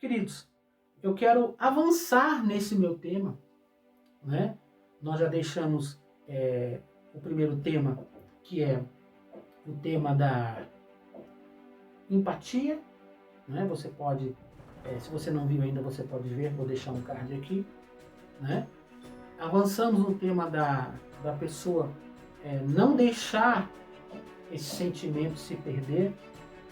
Queridos, eu quero avançar nesse meu tema, né? Nós já deixamos o primeiro tema, que é o tema da empatia, né? Você pode, se você não viu ainda, você pode ver, vou deixar um card aqui, né? Avançamos no tema da pessoa não deixar esse sentimento se perder,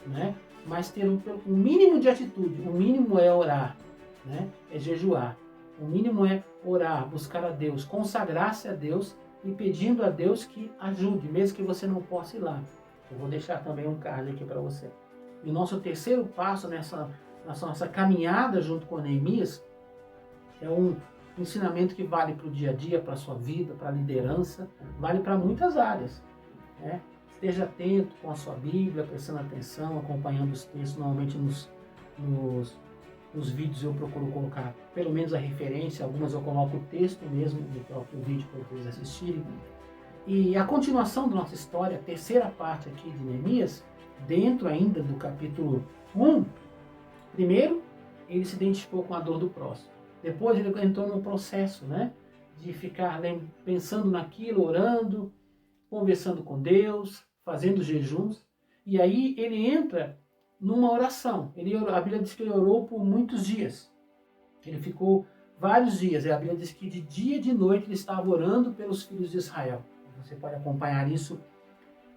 né? Mas ter um mínimo de atitude. O mínimo é orar, né? É jejuar. O mínimo é orar, buscar a Deus, consagrar-se a Deus e pedindo a Deus que ajude, mesmo que você não possa ir lá. Eu vou deixar também um card aqui para você. E o nosso terceiro passo nessa nossa caminhada junto com Neemias é um ensinamento que vale para o dia a dia, para a sua vida, para a liderança, vale para muitas áreas, né? Esteja atento com a sua Bíblia, prestando atenção, acompanhando os textos. Normalmente nos vídeos eu procuro colocar pelo menos a referência, algumas eu coloco o texto mesmo do próprio vídeo para vocês assistirem. E a continuação da nossa história, a terceira parte aqui de Neemias, dentro ainda do capítulo 1, primeiro ele se identificou com a dor do próximo. Depois ele entrou no processo, né, de ficar pensando naquilo, orando, conversando com Deus, fazendo jejuns. E aí ele entra numa oração. A Bíblia diz que ele orou por muitos dias. Ele ficou vários dias. A Bíblia diz que de dia e de noite ele estava orando pelos filhos de Israel. Você pode acompanhar isso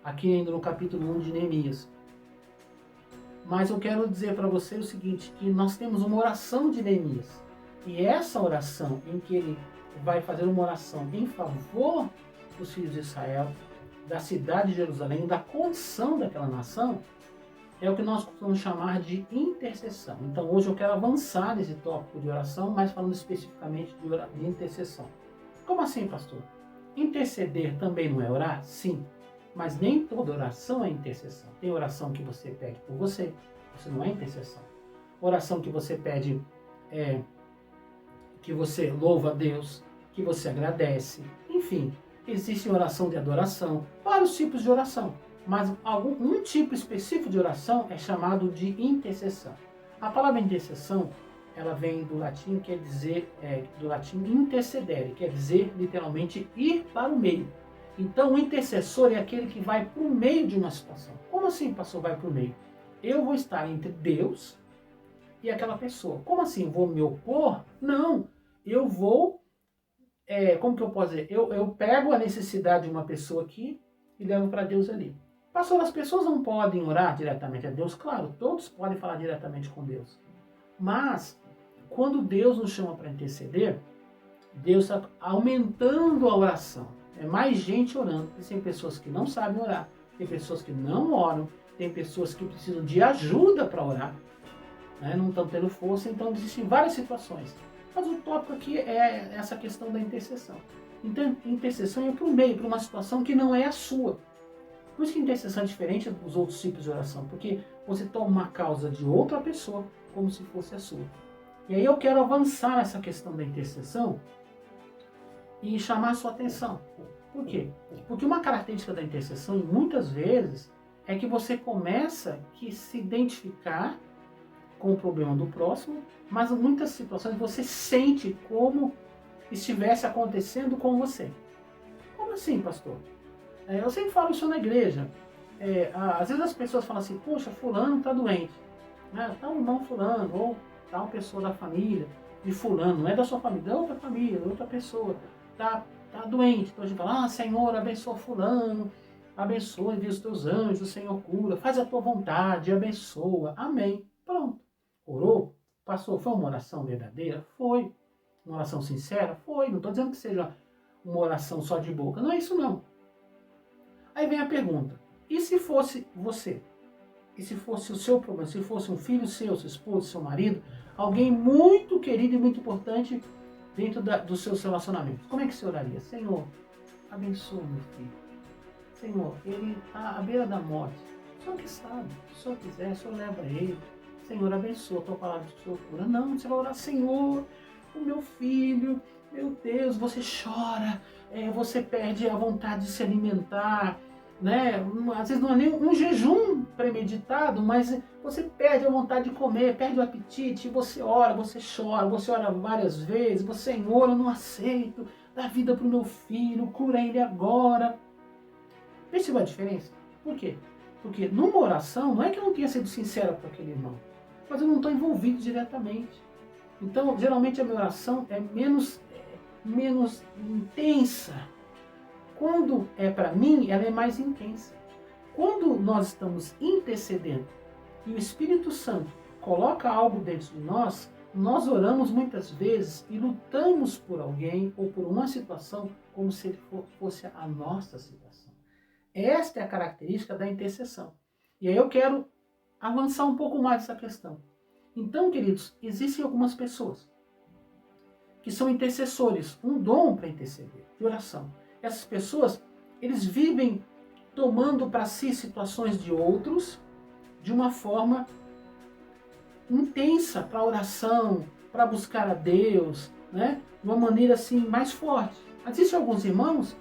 aqui ainda no capítulo 1 de Neemias. Mas eu quero dizer para você o seguinte, que nós temos uma oração de Neemias. E essa oração em que ele vai fazer uma oração em favor dos filhos de Israel, da cidade de Jerusalém, da condição daquela nação, é o que nós costumamos chamar de intercessão. Então hoje eu quero avançar nesse tópico de oração, mas falando especificamente de intercessão. Como assim, pastor? Interceder também não é orar? Sim. Mas nem toda oração é intercessão. Tem oração que você pede por você, isso não é intercessão. Oração que você pede que você louva a Deus, que você agradece, enfim. Existe oração de adoração, vários tipos de oração, mas um tipo específico de oração é chamado de intercessão. A palavra intercessão, ela vem do latim, quer dizer, do latim intercedere, quer dizer literalmente ir para o meio. Então o intercessor é aquele que vai para o meio de uma situação. Como assim, pastor, vai para o meio? Eu vou estar entre Deus e aquela pessoa. Como assim? Vou me opor? Não, eu vou... como que eu posso dizer? Eu pego a necessidade de uma pessoa aqui e levo para Deus ali. Pastor, as pessoas não podem orar diretamente a Deus? Claro, todos podem falar diretamente com Deus. Mas, quando Deus nos chama para interceder, Deus está aumentando a oração. É mais gente orando. Tem pessoas que não sabem orar, tem pessoas que não oram, tem pessoas que precisam de ajuda para orar, né? Não estão tendo força, então existem várias situações. Mas o tópico aqui é essa questão da intercessão. Então, intercessão é para o meio, para uma situação que não é a sua. Por isso que intercessão é diferente dos outros tipos de oração, porque você toma uma causa de outra pessoa como se fosse a sua. E aí eu quero avançar nessa questão da intercessão e chamar a sua atenção. Por quê? Porque uma característica da intercessão, muitas vezes, é que você começa a se identificar com o problema do próximo, mas em muitas situações você sente como estivesse acontecendo com você. Como assim, pastor? Eu sempre falo isso na igreja. Às vezes as pessoas falam assim, poxa, fulano está doente. Tá um irmão fulano, ou tá uma pessoa da família de fulano, não é da sua família, é outra família, outra pessoa, tá doente. Então a gente fala, Senhor, abençoa fulano, abençoa, envia os teus anjos, o Senhor cura, faz a tua vontade, abençoa. Amém. Pronto. Orou? Passou? Foi uma oração verdadeira? Foi. Uma oração sincera? Foi. Não estou dizendo que seja uma oração só de boca. Não é isso não. Aí vem a pergunta. E se fosse você? E se fosse o seu problema? Se fosse um filho seu, seu esposo, seu marido? Alguém muito querido e muito importante dentro dos seus relacionamentos. Como é que você oraria? Senhor, abençoa meu filho. Senhor, ele está à beira da morte. O Senhor que sabe. Se o Senhor quiser, o Senhor leva ele. Senhor, abençoa a tua palavra de Senhor cura. Não, você vai orar, Senhor, o meu filho, meu Deus, você chora, você perde a vontade de se alimentar, né? Às vezes não é nem um jejum premeditado, mas você perde a vontade de comer, perde o apetite, você ora, você chora, você ora várias vezes, você, Senhor, eu não aceito, dá vida para o meu filho, cura ele agora. Perceba a diferença? Por quê? Porque numa oração, não é que eu não tenha sido sincero com aquele irmão, mas eu não estou envolvido diretamente. Então, geralmente a minha oração é menos intensa. Quando é para mim, ela é mais intensa. Quando nós estamos intercedendo e o Espírito Santo coloca algo dentro de nós, nós oramos muitas vezes e lutamos por alguém ou por uma situação como se ele fosse a nossa situação. Esta é a característica da intercessão. E aí eu quero avançar um pouco mais essa questão. Então, queridos, existem algumas pessoas que são intercessores, um dom para interceder, de oração. Essas pessoas, eles vivem tomando para si situações de outros de uma forma intensa para oração, para buscar a Deus, né? De uma maneira assim mais forte. Existem alguns irmãos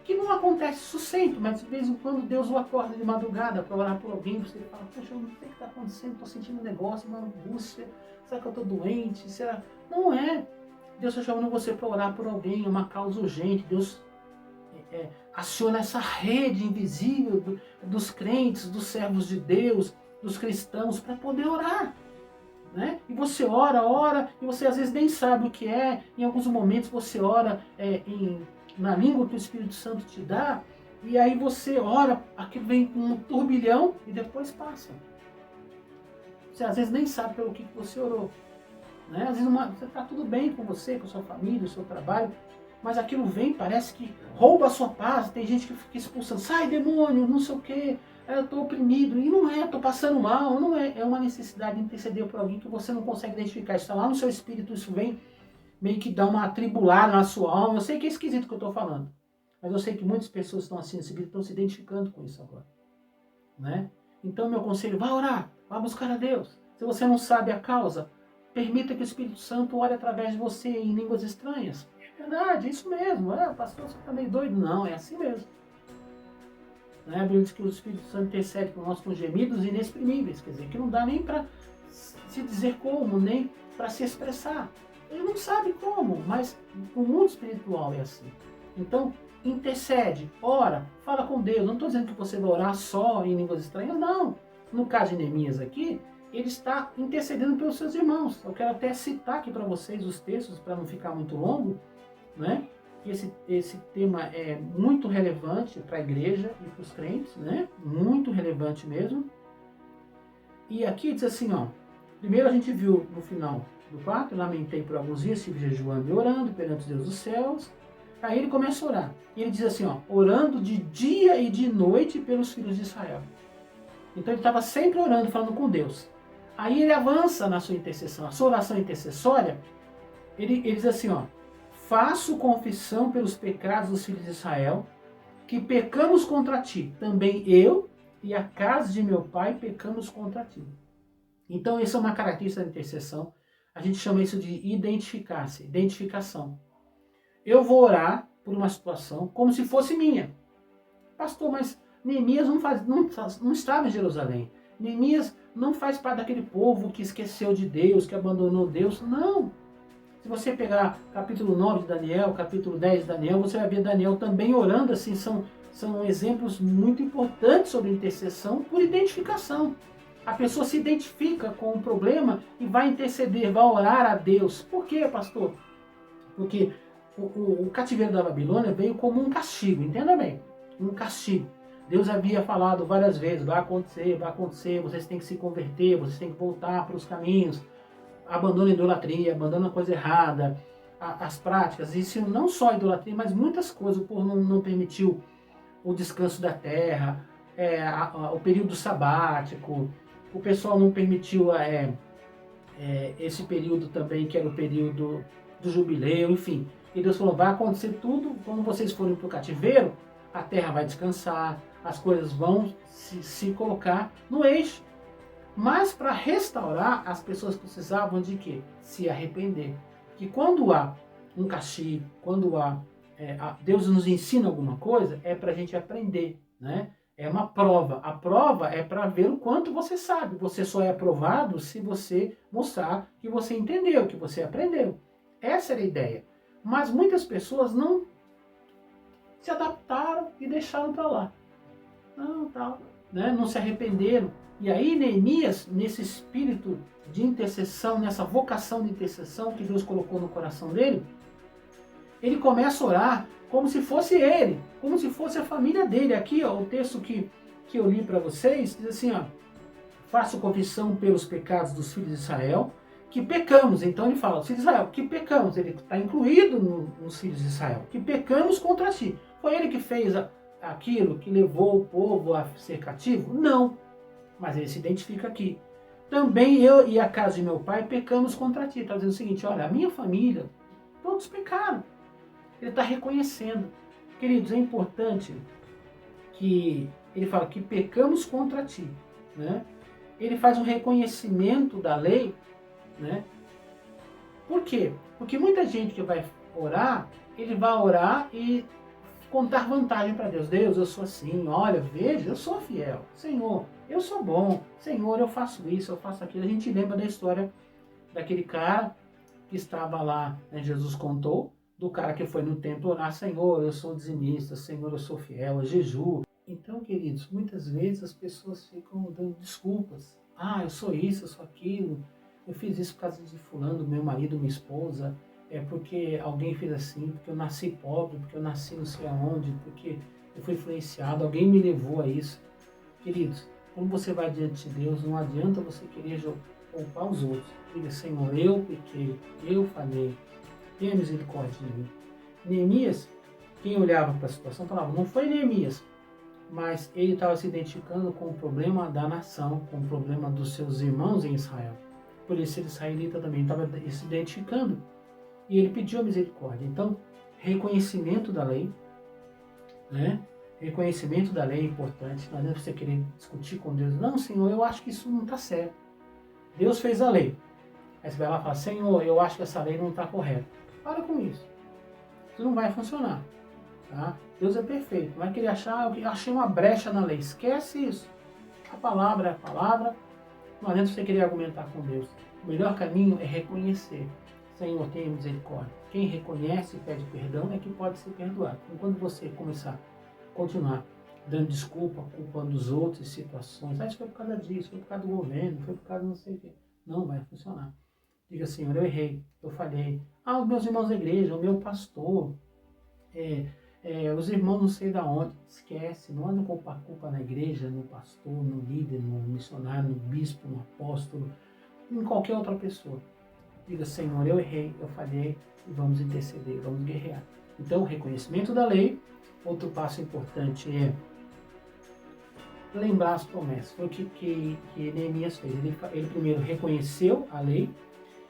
que não acontece isso sempre, mas de vez em quando Deus o acorda de madrugada para orar por alguém, você fala, poxa, eu não sei o que está acontecendo, estou sentindo um negócio, uma angústia, será que eu estou doente? Será? Não é. Deus está chamando você para orar por alguém, uma causa urgente. Deus aciona essa rede invisível dos crentes, dos servos de Deus, dos cristãos, para poder orar. Né? E você ora, e você às vezes nem sabe o que é. Em alguns momentos você ora na língua que o Espírito Santo te dá, e aí você ora, aquilo vem com um turbilhão e depois passa. Você às vezes nem sabe pelo que você orou. Né? Às vezes você está tudo bem com você, com a sua família, o seu trabalho, mas aquilo vem, parece que rouba a sua paz. Tem gente que fica expulsando, sai demônio, não sei o quê, eu estou oprimido. E não é, estou passando mal, não é. É uma necessidade de interceder por alguém que você não consegue identificar. Isso está lá no seu espírito, isso vem meio que dá uma atribulada na sua alma. Eu sei que é esquisito o que eu estou falando, mas eu sei que muitas pessoas estão assim, estão se identificando com isso agora. Né? Então, meu conselho, vá orar, vá buscar a Deus. Se você não sabe a causa, permita que o Espírito Santo ore através de você em línguas estranhas. É verdade, é isso mesmo. Pastor, você está meio doido? Não, é assim mesmo. Né? A Bíblia diz que o Espírito Santo intercede por nós com gemidos inexprimíveis. Quer dizer, que não dá nem para se dizer como, nem para se expressar. Ele não sabe como, mas o mundo espiritual é assim. Então, intercede, ora, fala com Deus. Não estou dizendo que você vai orar só em línguas estranhas, não. No caso de Neemias aqui, ele está intercedendo pelos seus irmãos. Eu quero até citar aqui para vocês os textos, para não ficar muito longo, né? Esse tema é muito relevante para a igreja e para os crentes, né? Muito relevante mesmo. E aqui diz assim, ó. Primeiro a gente viu no final do 4, lamentei por alguns dias, estive jejuando e orando perante Deus dos céus. Aí ele começa a orar. E ele diz assim, ó, orando de dia e de noite pelos filhos de Israel. Então ele estava sempre orando, falando com Deus. Aí ele avança na sua intercessão. A sua oração intercessória, ele diz assim, ó, faço confissão pelos pecados dos filhos de Israel, que pecamos contra ti. Também eu e a casa de meu pai pecamos contra ti. Então, essa é uma característica da intercessão. A gente chama isso de identificar-se, identificação. Eu vou orar por uma situação como se fosse minha. Pastor, mas Neemias não estava em Jerusalém. Neemias não faz parte daquele povo que esqueceu de Deus, que abandonou Deus. Não. Se você pegar capítulo 9 de Daniel, capítulo 10 de Daniel, você vai ver Daniel também orando assim. São exemplos muito importantes sobre intercessão por identificação. A pessoa se identifica com o problema e vai interceder, vai orar a Deus. Por quê, pastor? Porque o cativeiro da Babilônia veio como um castigo, entenda bem, um castigo. Deus havia falado várias vezes, vai acontecer, vocês têm que se converter, vocês têm que voltar para os caminhos, abandona a idolatria, abandona a coisa errada, as práticas, isso não só a idolatria, mas muitas coisas. O povo não permitiu o descanso da terra, o período sabático, o pessoal não permitiu esse período também, que era o período do jubileu, enfim. E Deus falou, vai acontecer tudo, quando vocês forem para o cativeiro, a terra vai descansar, as coisas vão se colocar no eixo. Mas para restaurar, as pessoas precisavam de quê? Se arrepender. Que quando há um castigo, quando Deus nos ensina alguma coisa, é para a gente aprender. né? É uma prova. A prova é para ver o quanto você sabe. Você só é aprovado se você mostrar que você entendeu, que você aprendeu. Essa era a ideia. Mas muitas pessoas não se adaptaram e deixaram para lá. Não, tal, né? Não se arrependeram. E aí Neemias, nesse espírito de intercessão, nessa vocação de intercessão que Deus colocou no coração dele, ele começa a orar como se fosse ele, como se fosse a família dele. Aqui, ó, o texto que eu li para vocês, diz assim, ó, faço confissão pelos pecados dos filhos de Israel, que pecamos. Então ele fala, filhos de Israel, que pecamos. Ele está incluído nos filhos de Israel, que pecamos contra ti. Foi ele que fez aquilo que levou o povo a ser cativo? Não. Mas ele se identifica aqui. Também eu e a casa de meu pai pecamos contra ti. Está dizendo o seguinte, olha, a minha família, todos pecaram. Ele está reconhecendo. Queridos, é importante que ele fala que pecamos contra ti, né? Ele faz um reconhecimento da lei, né? Por quê? Porque muita gente que vai orar, ele vai orar e contar vantagem para Deus. Deus, eu sou assim, olha, veja, eu sou fiel. Senhor, eu sou bom. Senhor, eu faço isso, eu faço aquilo. A gente lembra da história daquele cara que estava lá, né, Jesus contou, do cara que foi no templo orar, Senhor, eu sou dizimista, Senhor, eu sou fiel, eu jejuo. Então, queridos, muitas vezes as pessoas ficam dando desculpas. Ah, eu sou isso, eu sou aquilo, eu fiz isso por causa de fulano, meu marido, minha esposa, é porque alguém fez assim, porque eu nasci pobre, porque eu nasci não sei aonde, porque eu fui influenciado, alguém me levou a isso. Queridos, quando você vai diante de Deus, não adianta você querer poupar os outros. Diga, Senhor, eu pequei, eu falhei, tenha misericórdia de mim. Neemias, quem olhava para a situação, falava, não foi Neemias, mas ele estava se identificando com o problema da nação, com o problema dos seus irmãos em Israel. Por isso ele israelita também estava se identificando. E ele pediu a misericórdia. Então, reconhecimento da lei, né? Reconhecimento da lei é importante. Não adianta você querer discutir com Deus. Não, Senhor, eu acho que isso não está certo. Deus fez a lei. Aí você vai lá e fala, Senhor, eu acho que essa lei não está correta. Para com isso. Isso não vai funcionar. Tá? Deus é perfeito. Não é que ele achar, eu achei uma brecha na lei. Esquece isso. A palavra é a palavra. Não adianta você querer argumentar com Deus. O melhor caminho é reconhecer. Senhor, tenha misericórdia. Quem reconhece e pede perdão é que pode ser perdoado. Então, quando você continuar dando desculpa, culpando os outros, situações, isso foi por causa disso, foi por causa do governo, foi por causa não sei o quê. Não vai funcionar. Diga, Senhor, eu errei, eu falhei. Ah, os meus irmãos da igreja, o meu pastor, os irmãos não sei da onde. Esquece, não anda com culpa na igreja, no pastor, no líder, no missionário, no bispo, no apóstolo, em qualquer outra pessoa. Diga, Senhor, eu errei, eu falhei, e vamos interceder, vamos guerrear. Então, reconhecimento da lei. Outro passo importante é lembrar as promessas. Foi o que Neemias fez. Ele primeiro reconheceu a lei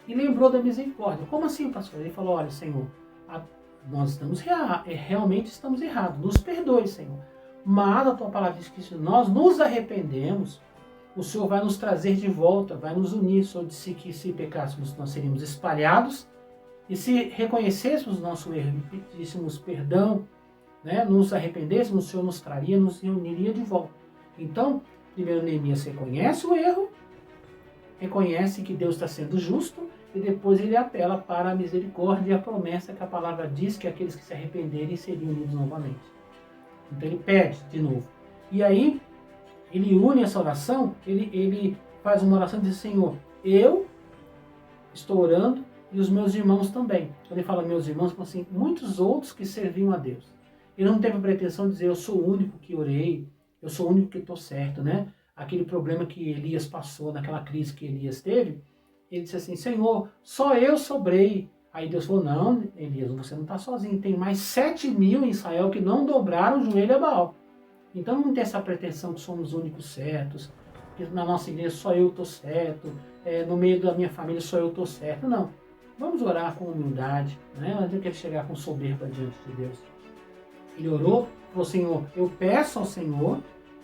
e lembrou da misericórdia. Como assim, pastor? Ele falou, olha, Senhor, nós realmente estamos errados. Nos perdoe, Senhor. Mas a tua palavra diz que se nós nos arrependemos, o Senhor vai nos trazer de volta, vai nos unir. O Senhor disse que se pecássemos, nós seríamos espalhados. E se reconhecêssemos nosso erro e pedíssemos perdão, né, nos arrependêssemos, o Senhor nos traria, nos reuniria de volta. Então, primeiro Neemias reconhece o erro, reconhece que Deus está sendo justo, e depois ele apela para a misericórdia e a promessa que a palavra diz que aqueles que se arrependerem seriam unidos novamente. Então ele pede de novo. E aí, ele une essa oração, ele faz uma oração e diz, Senhor, eu estou orando e os meus irmãos também. Quando ele fala meus irmãos, assim, muitos outros que serviam a Deus. Ele não teve a pretensão de dizer, eu sou o único que orei, eu sou o único que estou certo, né? Aquele problema que Elias passou, naquela crise que Elias teve, ele disse assim, Senhor, só eu sobrei. Aí Deus falou, não, Elias, você não está sozinho, tem mais 7.000 em Israel que não dobraram o joelho a Baal. Então não tem essa pretensão que somos os únicos certos, que na nossa igreja só eu estou certo, no meio da minha família só eu estou certo. Não, vamos orar com humildade, né? Não adianta ele chegar com soberba diante de Deus. Ele orou, falou, Senhor, eu peço ao Senhor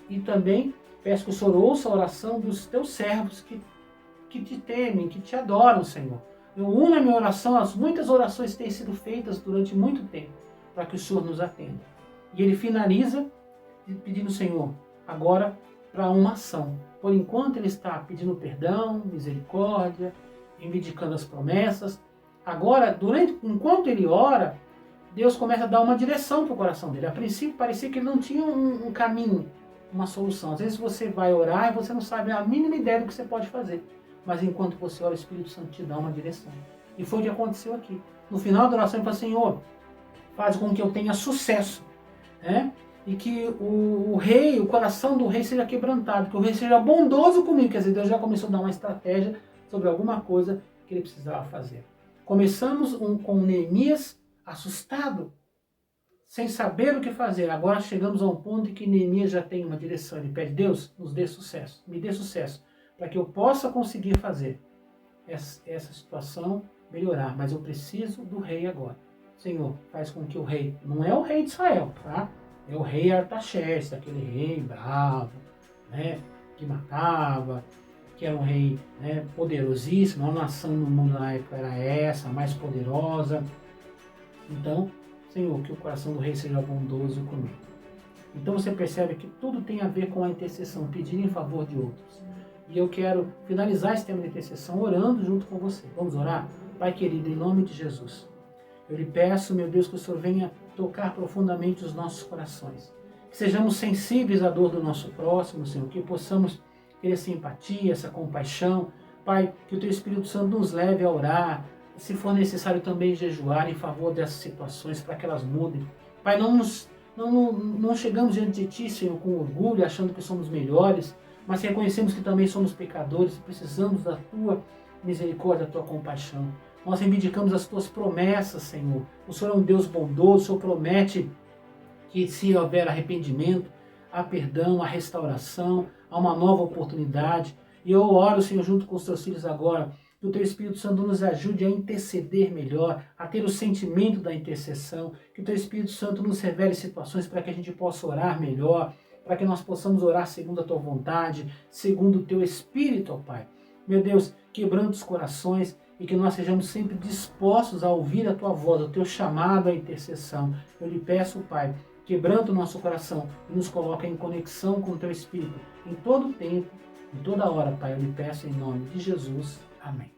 e também peço que o Senhor ouça a oração dos teus servos que te temem, que te adoram, Senhor. Eu uno a minha oração às muitas orações que têm sido feitas durante muito tempo, para que o Senhor nos atenda. E ele finaliza pedindo, Senhor, agora para uma ação. Por enquanto ele está pedindo perdão, misericórdia, reivindicando as promessas. Agora, enquanto ele ora, Deus começa a dar uma direção para o coração dele. A princípio parecia que ele não tinha um caminho, uma solução. Às vezes você vai orar e você não sabe a mínima ideia do que você pode fazer. Mas enquanto você ora, o Espírito Santo te dá uma direção. E foi o que aconteceu aqui. No final da oração ele falou, Senhor, faz com que eu tenha sucesso, né? E que o coração do rei seja quebrantado, que o rei seja bondoso comigo. Quer dizer, Deus já começou a dar uma estratégia sobre alguma coisa que ele precisava fazer. Começamos com Neemias assustado, sem saber o que fazer. Agora chegamos a um ponto em que Neemias já tem uma direção. Ele pede, Deus, nos dê sucesso, me dê sucesso, para que eu possa conseguir fazer essa situação melhorar. Mas eu preciso do rei agora. Senhor, faz com que o rei, não é o rei de Israel, tá? É o rei Artaxerxes, aquele rei bravo, né, que matava, que era um rei, né, poderosíssimo. A nação no mundo na época era essa, a mais poderosa. Então, Senhor, que o coração do rei seja bondoso comigo. Então você percebe que tudo tem a ver com a intercessão, pedir em favor de outros. E eu quero finalizar esse tema de intercessão orando junto com você. Vamos orar? Pai querido, em nome de Jesus, eu lhe peço, meu Deus, que o Senhor venha tocar profundamente os nossos corações. Que sejamos sensíveis à dor do nosso próximo, Senhor, que possamos ter essa empatia, essa compaixão. Pai, que o Teu Espírito Santo nos leve a orar, se for necessário também jejuar em favor dessas situações, para que elas mudem. Pai, não chegamos diante de Ti, Senhor, com orgulho, achando que somos melhores, mas reconhecemos que também somos pecadores e precisamos da Tua misericórdia, da Tua compaixão. Nós reivindicamos as Tuas promessas, Senhor. O Senhor é um Deus bondoso, o Senhor promete que se houver arrependimento, há perdão, há restauração, há uma nova oportunidade. E eu oro, Senhor, junto com os Teus filhos agora, que o Teu Espírito Santo nos ajude a interceder melhor, a ter o sentimento da intercessão, que o Teu Espírito Santo nos revele situações para que a gente possa orar melhor, para que nós possamos orar segundo a Tua vontade, segundo o Teu Espírito, ó Pai. Meu Deus, quebrando os corações e que nós sejamos sempre dispostos a ouvir a Tua voz, o Teu chamado à intercessão. Eu lhe peço, Pai, quebrando o nosso coração e nos coloca em conexão com o Teu Espírito em todo o tempo, em toda hora, Pai. Eu lhe peço em nome de Jesus. Amém.